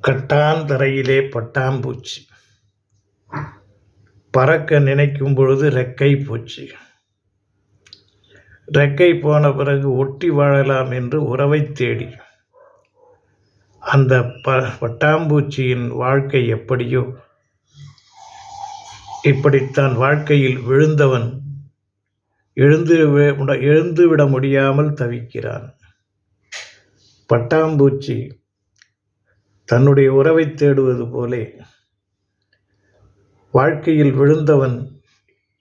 கட்டாந்தரையிலே பட்டாம்பூச்சி பறக்க நினைக்கும் பொழுது ரெக்கை போச்சு. ரெக்கை போன பிறகு ஒட்டி வாழலாம் என்று உறவை தேடி. அந்த பட்டாம்பூச்சியின் வாழ்க்கை எப்படியோ இப்படித்தான் வாழ்க்கையில் விழுந்தவன் எழுந்துவிட முடியாமல் தவிக்கிறான். பட்டாம்பூச்சி தன்னுடைய உறவை தேடுவது போலே வாழ்க்கையில் விழுந்தவன்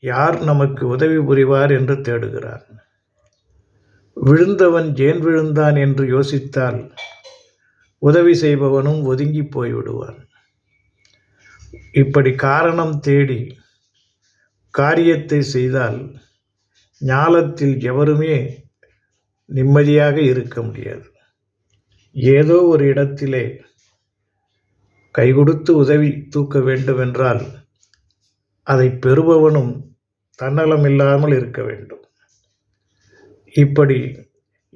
யார் நமக்கு உதவி புரிவார் என்று தேடுகிறான். விழுந்தவன் ஏன் விழுந்தான் என்று யோசித்தால் உதவி செய்பவனும் ஒதுங்கி போய்விடுவான். இப்படி காரணம் தேடி காரியத்தை செய்தால் ஞாலத்தில் எவருமே நிம்மதியாக இருக்க முடியாது. ஏதோ ஒரு இடத்திலே கை கொடுத்து உதவி தூக்க வேண்டுமென்றால் அதை பெறுபவனும் தன்னலம் இல்லாமல் இருக்க வேண்டும். இப்படி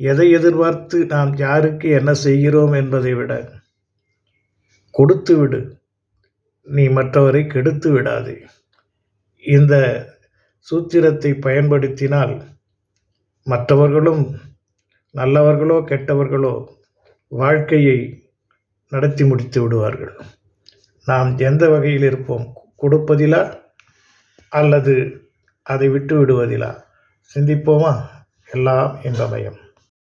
எதை எதிர்பார்த்து நாம் யாருக்கு என்ன செய்கிறோம் என்பதை விட கொடுத்து விடு, நீ மற்றவரை கெடுத்து விடாதே. இந்த சூத்திரத்தை பயன்படுத்தினால் மற்றவர்களும் நல்லவர்களோ கெட்டவர்களோ வாழ்க்கையை நடத்தி முடித்து விடுவார்கள். நாம் எந்த வகையில் இருப்போம்? கொடுப்பதிலா அல்லது அதை விட்டு விடுவதிலா? சிந்திப்போமா? எல்லாம் இன்பமயம்.